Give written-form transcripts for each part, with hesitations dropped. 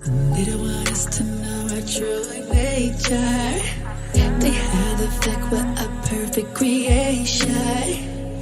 Little one is to know our true nature. They have the fact we're a perfect creation.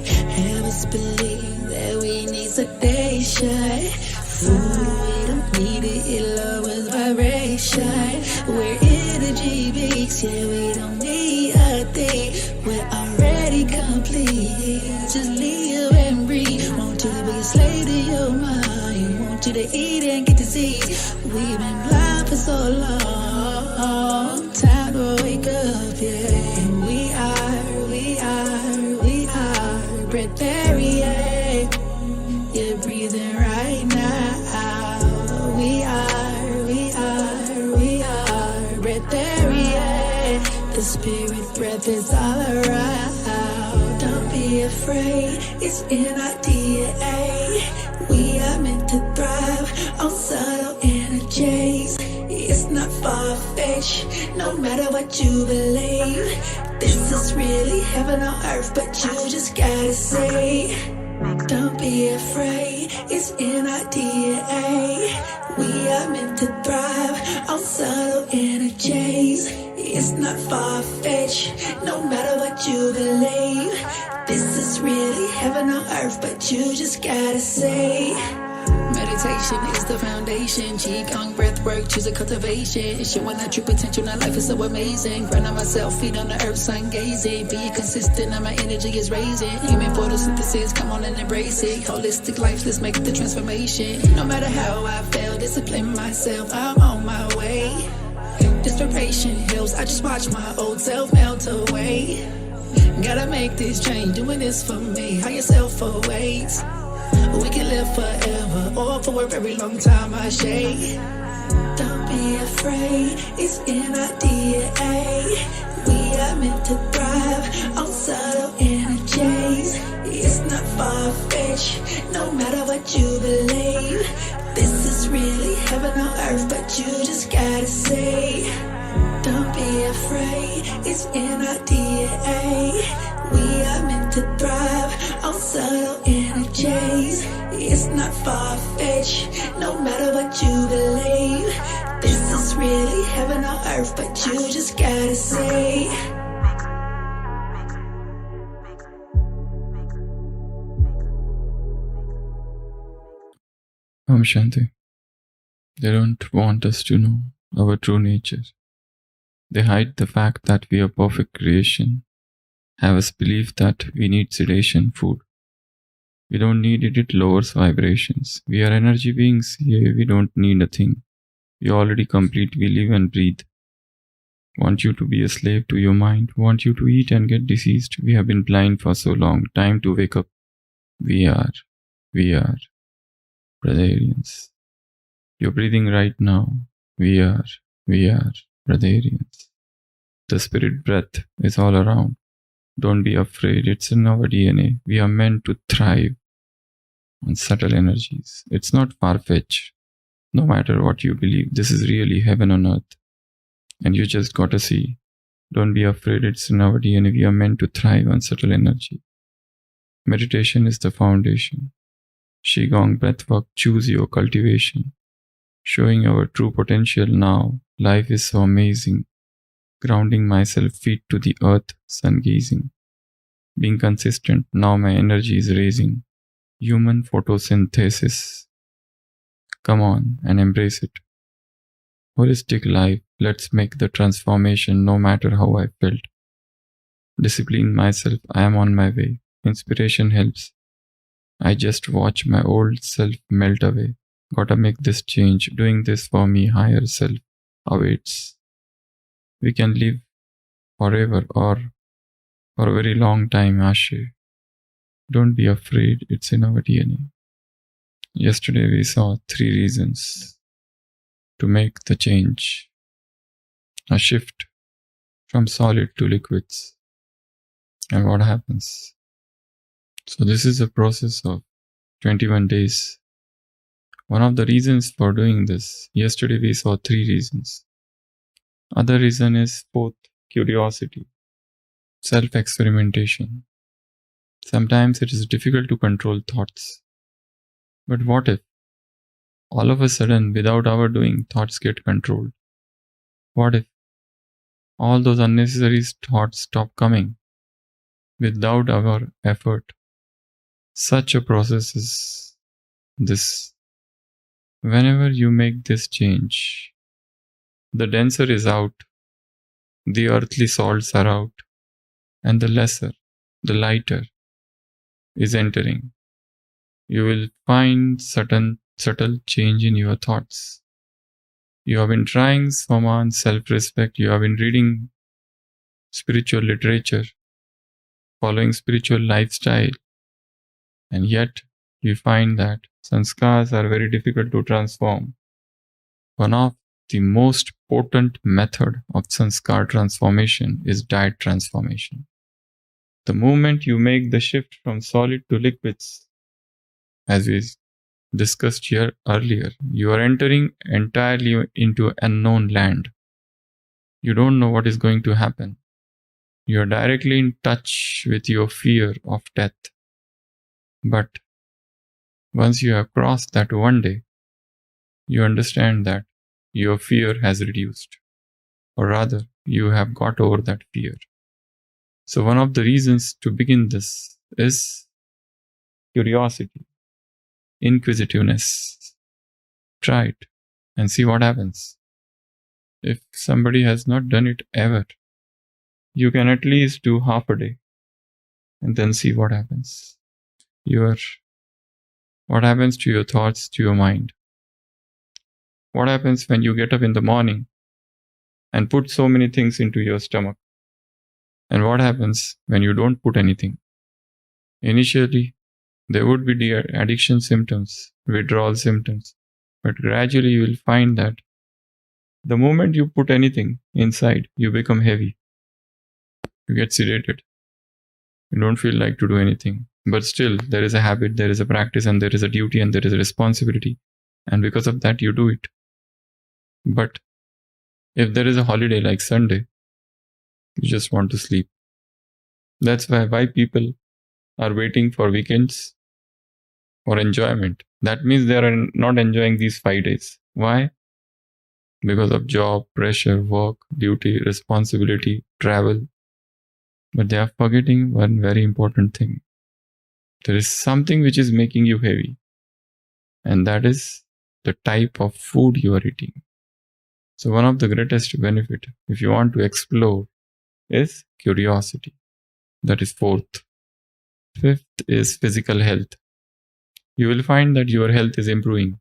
Have us believe that we need sedation. Food, we don't need it, it lowers vibration. We're energy beings, yeah, we don't need a thing. We're already complete. Just live and breathe. Want you to be a slave to your mind. Want you to eat and get disease. We've been blind for so long. Time to wake up, yeah. And we are breatharian. You're breathing right now. We are breatharian. The spirit breath is all around. Don't be afraid, it's in our DNA. We are meant to thrive on subtle energies. It's not far-fetched, no matter what you believe. This is really heaven on earth, but you just gotta say, don't be afraid, it's in our DNA. We are meant to thrive on subtle energies. It's not far-fetched, no matter what you believe. This is really heaven on earth, but you just gotta say. Meditation is the foundation. Qigong, breath work, choose a cultivation. It's showing that true potential, now life is so amazing. Grounding myself, feet on the earth, sun gazing. Be consistent, now my energy is raising. Human photosynthesis, come on and embrace it. Holistic life, let's make the transformation. No matter how I fail, discipline myself, I'm on my way. Inspiration helps, I just watch my old self melt away. Gotta make this change, doing this for me. Higher self awaits. We can live forever or for a very long time, I say. Don't be afraid, it's in our DNA. We are meant to thrive on subtle energies. It's not far-fetched, no matter what you believe. This is really heaven on earth, but you just gotta say, don't be afraid, it's in our DNA. We are meant to thrive on subtle energies. It's not far-fetched, no matter what you believe. This is really heaven on earth, but you just gotta say. Shanti. They don't want us to know our true nature. They hide the fact that we are perfect creation, have us believe that we need sedation, food. We don't need it, it lowers vibrations. We are energy beings, yeah, we don't need a thing. We are already complete, we live and breathe. Want you to be a slave to your mind, want you to eat and get diseased. We have been blind for so long, time to wake up. We are Brahminians. You're breathing right now. We are Brahminians. The spirit breath is all around. Don't be afraid, it's in our DNA. We are meant to thrive on subtle energies. It's not far-fetched. No matter what you believe, this is really heaven on earth. And you just gotta see. Don't be afraid, it's in our DNA. We are meant to thrive on subtle energy. Meditation is the foundation. Qigong, breathwork, choose your cultivation. Showing our true potential now. Life is so amazing. Grounding myself, feet to the earth, sun gazing. Being consistent, now my energy is raising. Human photosynthesis. Come on and embrace it. Holistic life, let's make the transformation no matter how I felt. Discipline myself, I am on my way. Inspiration helps. I just watch my old self melt away. Gotta make this change, doing this for me, higher self awaits. We can live forever or for a very long time, Ashe. Don't be afraid, it's in our DNA. Yesterday we saw 3 reasons to make the change. A shift from solid to liquids. And what happens? So this is a process of 21 days. One of the reasons for doing this, yesterday we saw 3 reasons. Other reason is 4th, curiosity, self-experimentation. Sometimes it is difficult to control thoughts. But what if? all of a sudden, without our doing, thoughts get controlled. What if all those unnecessary thoughts stop coming without our effort? Such a process is this. Whenever you make this change, the denser is out, the earthly salts are out, and the lesser, the lighter, is entering. You will find certain subtle change in your thoughts. You have been trying some on self-respect. You have been reading spiritual literature, following spiritual lifestyle, and yet you find that sanskars are very difficult to transform. One of the most potent method of sanskar transformation is diet transformation. The moment you make the shift from solid to liquids, as we discussed here earlier, you are entering entirely into unknown land. You don't know what is going to happen. You are directly in touch with your fear of death. But once you have crossed that one day, you understand that your fear has reduced, or rather, you have got over that fear. So one of the reasons to begin this is curiosity, inquisitiveness. Try it and see what happens. If somebody has not done it ever, you can at least do half a day and then see what happens. What happens to your thoughts, to your mind? What happens when you get up in the morning and put so many things into your stomach? And what happens when you don't put anything? Initially, there would be addiction symptoms, withdrawal symptoms, but gradually you will find that the moment you put anything inside, you become heavy. You get sedated. You don't feel like to do anything. But still, there is a habit, there is a practice, and there is a duty, and there is a responsibility. And because of that, you do it. But if there is a holiday like Sunday, you just want to sleep. That's why people are waiting for weekends for enjoyment. That means they are not enjoying these 5 days. Why? Because of job, pressure, work, duty, responsibility, travel. But they are forgetting one very important thing. There is something which is making you heavy. And that is the type of food you are eating. So one of the greatest benefit, if you want to explore, is curiosity. That is fourth. Fifth is physical health. You will find that your health is improving.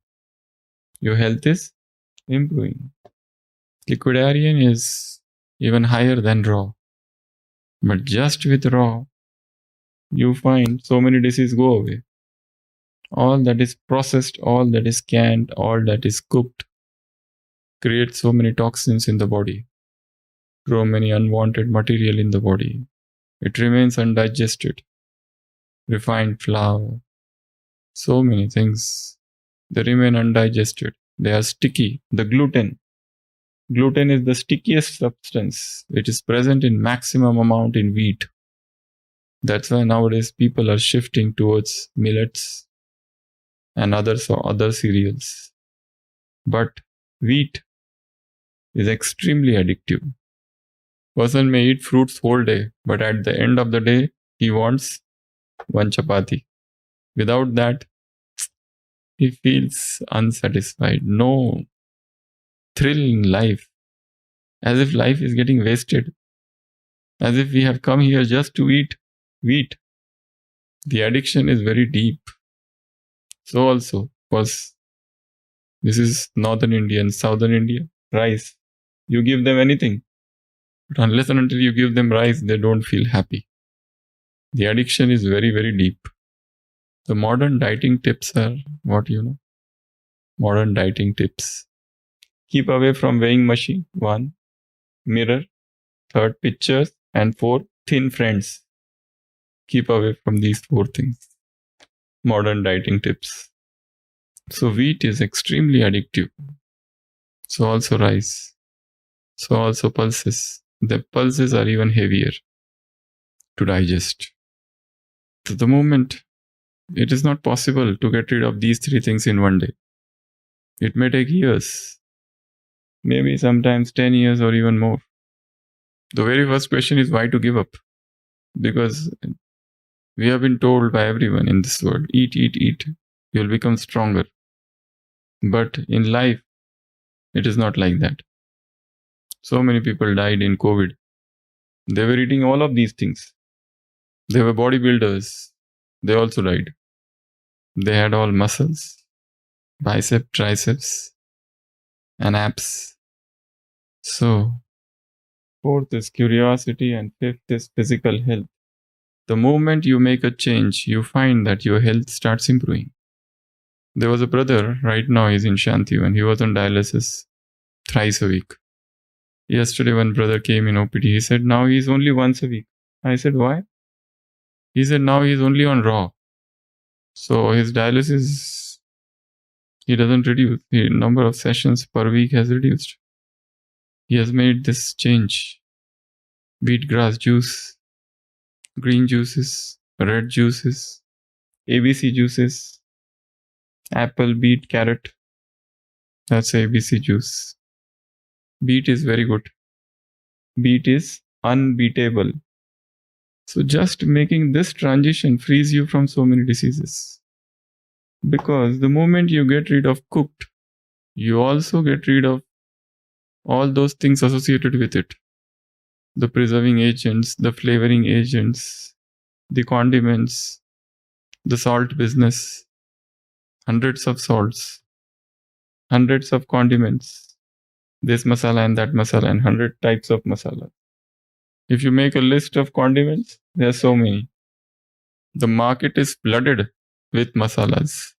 Your health is improving. Liquidarian is even higher than raw. But just with raw, you find so many diseases go away. All that is processed, all that is canned, all that is cooked creates so many toxins in the body, so many unwanted material in the body. It remains undigested. Refined flour, so many things, they remain undigested. They are sticky. The gluten is the stickiest substance which is present in maximum amount in wheat. That's why nowadays people are shifting towards millets and other cereals. But wheat is extremely addictive. Person may eat fruits whole day, but at the end of the day, he wants one chapati. Without that, he feels unsatisfied. No thrill in life. As if life is getting wasted. As if we have come here just to eat wheat. The addiction is very deep. So also, because this is northern India and southern India, rice. You give them anything. But unless and until you give them rice, they don't feel happy. The addiction is very, very deep. The modern dieting tips are what you know. Modern dieting tips. Keep away from weighing machine. 1. Mirror. 3. Pictures. And 4. Thin friends. Keep away from these 4 things. Modern dieting tips. So wheat is extremely addictive. So also rice. So also pulses. The pulses are even heavier to digest. To the moment, it is not possible to get rid of these 3 things in one day. It may take years, maybe sometimes 10 years or even more. The very first question is why to give up? Because we have been told by everyone in this world, eat, eat, eat. You'll become stronger. But in life, it is not like that. So many people died in COVID. They were eating all of these things. They were bodybuilders. They also died. They had all muscles, bicep, triceps, and abs. So, fourth is curiosity and fifth is physical health. The moment you make a change, you find that your health starts improving. There was a brother, right now he's in Shanti, and he was on dialysis thrice a week. Yesterday, one brother came in OPD. He said, now he's only once a week. I said, why? He said, now he's only on raw. So his dialysis, he doesn't reduce. The number of sessions per week has reduced. He has made this change. Beet grass juice, green juices, red juices, ABC juices, apple, beet, carrot. That's ABC juice. Beet is very good. Beet is unbeatable. So just making this transition frees you from so many diseases. Because the moment you get rid of cooked, you also get rid of all those things associated with it. The preserving agents, the flavoring agents, the condiments, the salt business, hundreds of salts, hundreds of condiments, this masala and that masala, and 100 types of masala. If you make a list of condiments, there are so many. The market is flooded with masalas.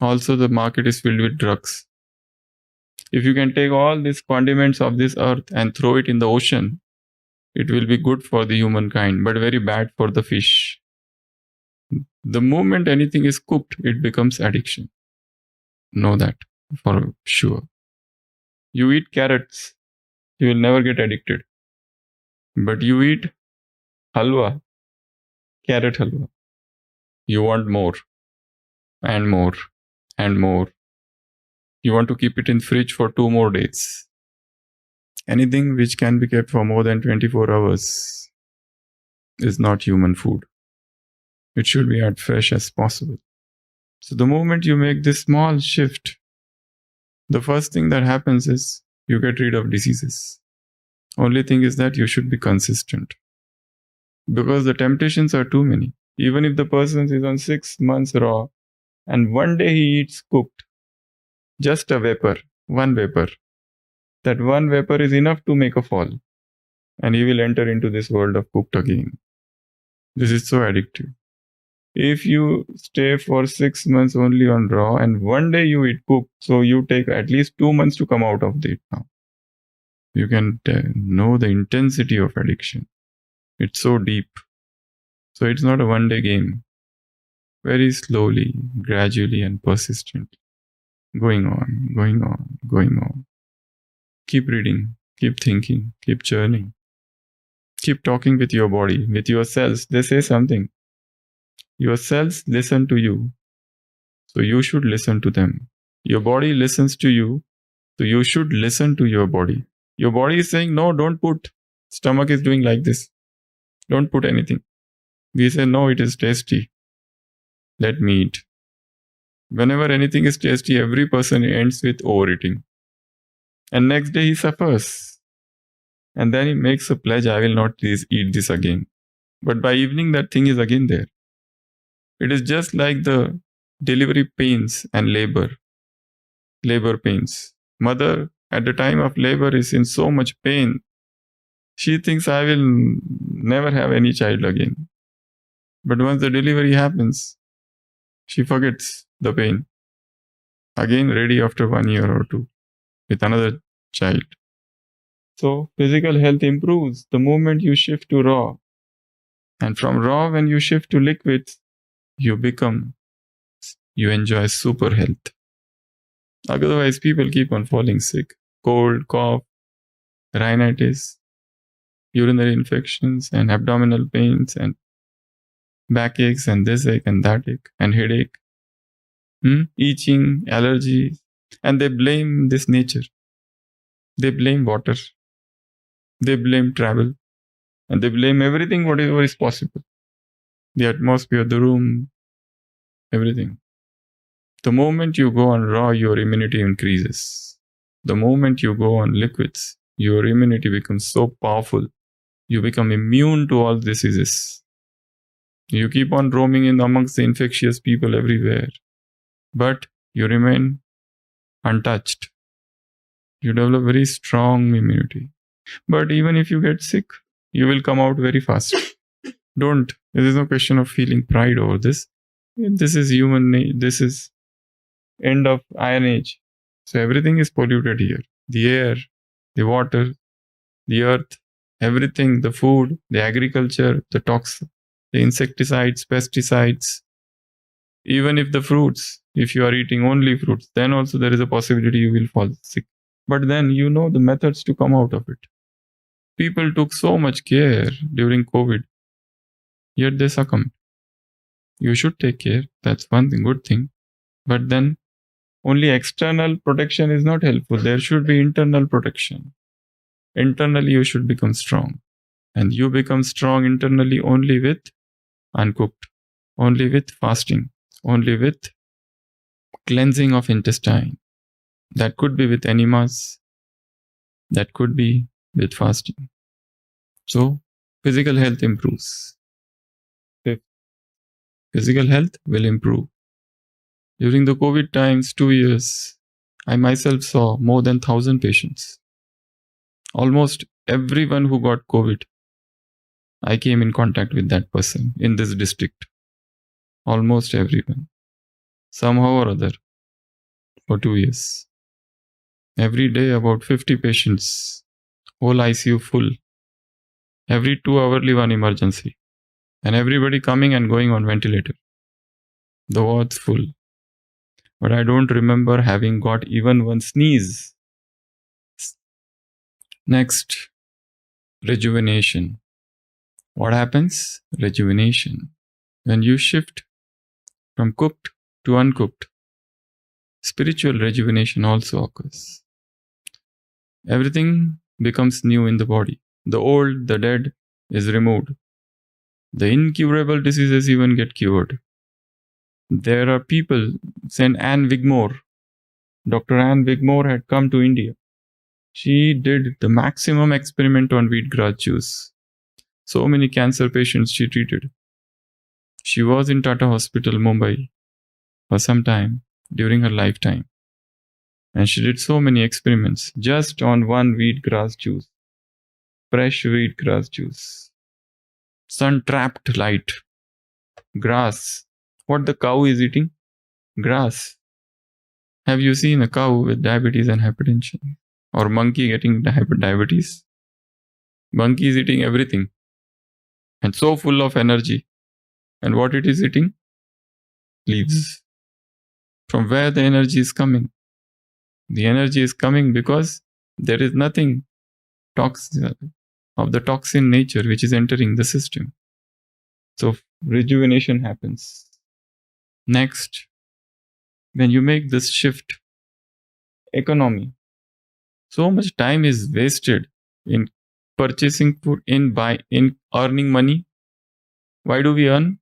Also, the market is filled with drugs. If you can take all these condiments of this earth and throw it in the ocean, it will be good for the humankind, but very bad for the fish. The moment anything is cooked, it becomes addiction. Know that for sure. You eat carrots, you will never get addicted. But you eat halwa, carrot halwa. You want more and more and more. You want to keep it in fridge for 2 more days. Anything which can be kept for more than 24 hours is not human food. It should be as fresh as possible. So the moment you make this small shift, the first thing that happens is you get rid of diseases. Only thing is that you should be consistent. Because the temptations are too many. Even if the person is on 6 months raw and one day he eats cooked, just a vapor, one vapor. That one vapor is enough to make a fall. And he will enter into this world of cooked again. This is so addictive. If you stay for 6 months only on raw and one day you eat cooked, so you take at least 2 months to come out of it now. You can know the intensity of addiction. It's so deep. So it's not a one-day game. Very slowly, gradually and persistently. Going on, going on, going on. Keep reading, keep thinking, keep churning. Keep talking with your body, with your cells. They say something. Your cells listen to you. So you should listen to them. Your body listens to you. So you should listen to your body. Your body is saying, no, don't put. Stomach is doing like this. Don't put anything. We say, no, it is tasty. Let me eat. Whenever anything is tasty, every person ends with overeating. And next day he suffers. And then he makes a pledge, I will not eat this again. But by evening, that thing is again there. It is just like the delivery pains and labor pains. Mother at the time of labor is in so much pain. She thinks I will never have any child again. But once the delivery happens, she forgets the pain. Again ready after 1 year or 2 with another child. So physical health improves the moment you shift to raw. And from raw, when you shift to liquids, you enjoy super health. Otherwise, people keep on falling sick. Cold, cough, rhinitis, urinary infections and abdominal pains and backaches and this ache and that ache and headache, itching, allergies, And they blame this nature. They blame water. They blame travel. And they blame everything, whatever is possible. The atmosphere, the room, everything. The moment you go on raw, your immunity increases. The moment you go on liquids, your immunity becomes so powerful. You become immune to all diseases. You keep on roaming in amongst the infectious people everywhere. But you remain untouched. You develop very strong immunity. But even if you get sick, you will come out very fast. There is no question of feeling pride over this. This is human, this is end of Iron Age. So everything is polluted here. The air, the water, the earth, everything, the food, the agriculture, the toxins, the insecticides, pesticides. Even if the fruits, if you are eating only fruits, then also there is a possibility you will fall sick. But then you know the methods to come out of it. People took so much care during COVID, yet they succumbed. You should take care. That's one thing, good thing. But then only external protection is not helpful. There should be internal protection. Internally, you should become strong. And you become strong internally only with uncooked, only with fasting, only with cleansing of intestine. That could be with enemas. That could be with fasting. So, physical health improves. Physical health will improve. During the COVID times, 2 years, I myself saw more than 1,000 patients. Almost everyone who got COVID, I came in contact with that person in this district. Almost everyone. Somehow or other. For 2 years. Every day about 50 patients. Whole ICU full. Every 2 hourly one emergency. And everybody coming and going on ventilator. The wards full. But I don't remember having got even one sneeze. Next, rejuvenation. What happens? Rejuvenation. When you shift from cooked to uncooked, spiritual rejuvenation also occurs. Everything becomes new in the body. The old, the dead is removed. The incurable diseases even get cured. There are people, St. Anne Wigmore, Dr. Anne Wigmore had come to India. She did the maximum experiment on wheatgrass juice. So many cancer patients she treated. She was in Tata Hospital, Mumbai, for some time during her lifetime. And she did so many experiments just on one wheatgrass juice. Fresh wheatgrass juice. Sun-trapped light. Grass. What the cow is eating? Grass. Have you seen a cow with diabetes and hypertension? Or monkey getting diabetes? Monkey is eating everything. And so full of energy. And what it is eating? Leaves. From where the energy is coming? The energy is coming because there is nothing of the toxin nature which is entering the system. So rejuvenation happens. Next, when you make this shift, economy. So much time is wasted in purchasing food, in earning money. Why do we earn?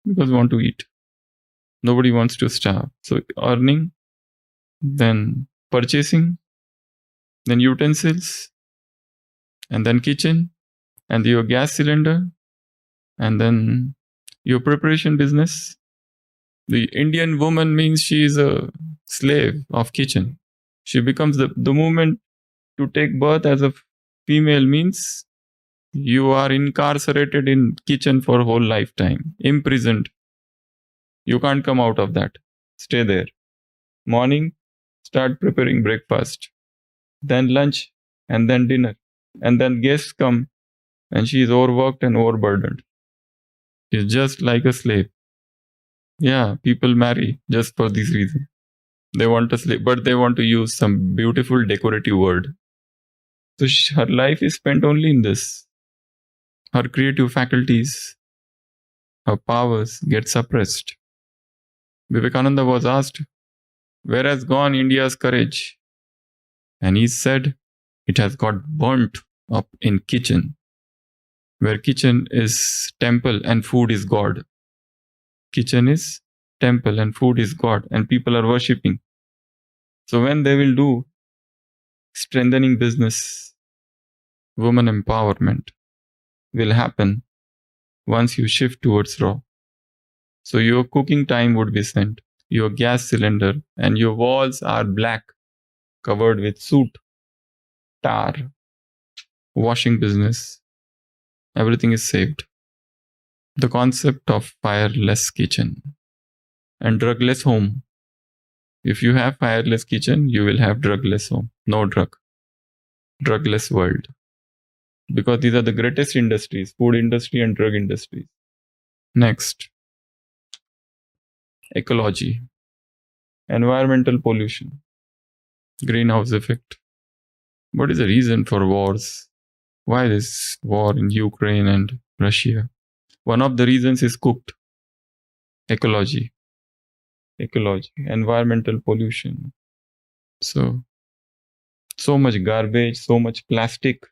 Because we want to eat. Nobody wants to starve. So earning, then purchasing, then utensils, and then kitchen, and your gas cylinder, and then your preparation business. The Indian woman means she is a slave of kitchen. She becomes the moment to take birth as a female means you are incarcerated in kitchen for a whole lifetime, imprisoned. You can't come out of that. Stay there. Morning, start preparing breakfast, then lunch, and then dinner, and then guests come, and she is overworked and overburdened. She's just like a slave. Yeah, people marry just for this reason. They want a slave, but they want to use some beautiful decorative word. So her life is spent only in this. Her creative faculties, her powers get suppressed. Vivekananda was asked, Where has gone India's courage? And he said, it has got burnt up in kitchen, where kitchen is temple and food is God. Kitchen is temple and food is God, and people are worshipping. So when they will do strengthening business, woman empowerment will happen once you shift towards raw. So your cooking time would be sent, your gas cylinder, and your walls are black, covered with soot, tar, washing business. Everything is saved. The concept of fireless kitchen and drugless home. If you have fireless kitchen, you will have drugless home. No drug. Drugless world. Because these are the greatest industries, food industry and drug industries. Next. Ecology. Environmental pollution. Greenhouse effect. What is the reason for wars? Why this war in Ukraine and Russia? One of the reasons is cooked. Ecology. Environmental pollution. So much garbage, so much plastic.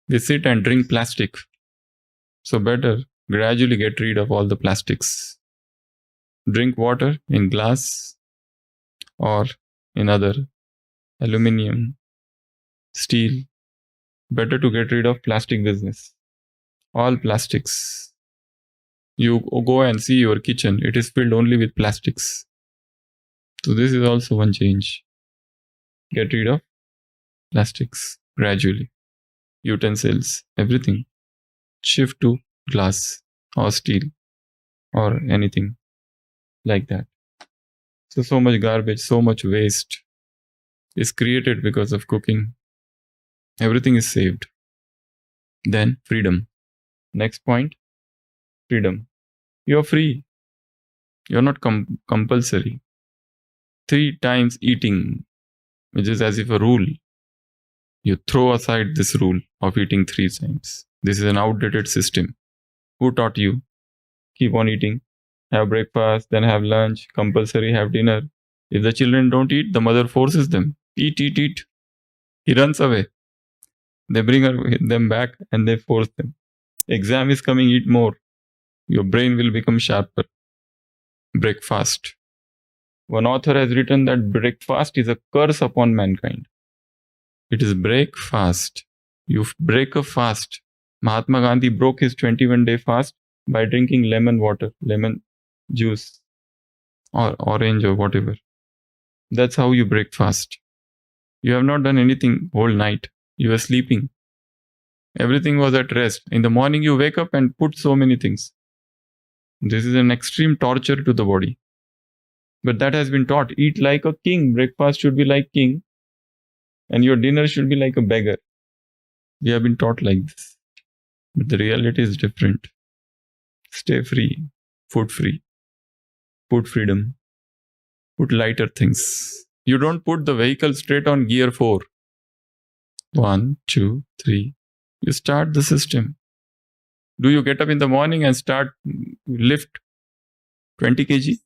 They sit and drink plastic. So better gradually get rid of all the plastics. Drink water in glass or in other aluminum, steel. Better to get rid of plastic business. All plastics. You go and see your kitchen. It is filled only with plastics. So this is also one change. Get rid of plastics gradually. Utensils, everything. Shift to glass or steel or anything like that. So much garbage, so much waste is created because of cooking. Everything is saved. Then freedom. Next point, freedom. You're free. You're not compulsory. 3 times eating, which is as if a rule. You throw aside this rule of eating 3 times. This is an outdated system. Who taught you? Keep on eating. Have breakfast, then have lunch, compulsory have dinner. If the children don't eat, the mother forces them. Eat. He runs away. They bring them back and they force them. Exam is coming, eat more. Your brain will become sharper. Breakfast. One author has written that breakfast is a curse upon mankind. It is break fast. You break a fast. Mahatma Gandhi broke his 21-day fast by drinking lemon water, lemon juice, or orange or whatever. That's how you break fast. You have not done anything whole night. You were sleeping. Everything was at rest. In the morning you wake up and put so many things. This is an extreme torture to the body. But that has been taught. Eat like a king. Breakfast should be like king. And your dinner should be like a beggar. We have been taught like this. But the reality is different. Stay free. Food free. Put freedom. Put lighter things. You don't put the vehicle straight on gear 4. 1, 2, 3. You start the system. Do you get up in the morning and start lift 20 kg?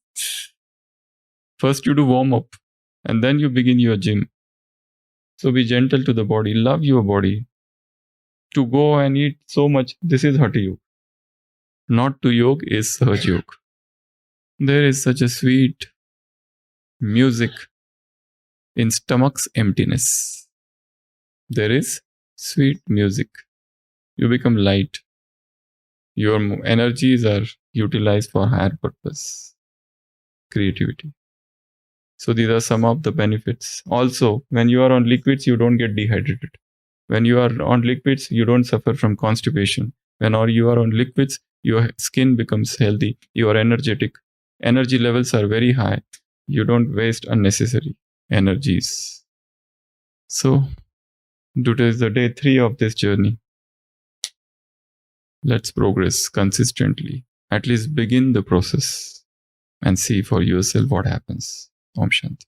First you do warm up and then you begin your gym. So be gentle to the body. Love your body. To go and eat so much, this is Hatha Yoga. Not to yoga is Sahaj Yoga. There is such a sweet music in stomach's emptiness. There is sweet music. You become light. Your energies are utilized for higher purpose. Creativity. So these are some of the benefits. Also, when you are on liquids, you don't get dehydrated. When you are on liquids, you don't suffer from constipation. When you are on liquids, your skin becomes healthy. You are energetic. Energy levels are very high. You don't waste unnecessary energies. So, today is the day 3 of this journey. Let's progress consistently. At least begin the process and see for yourself what happens. Om Shanti.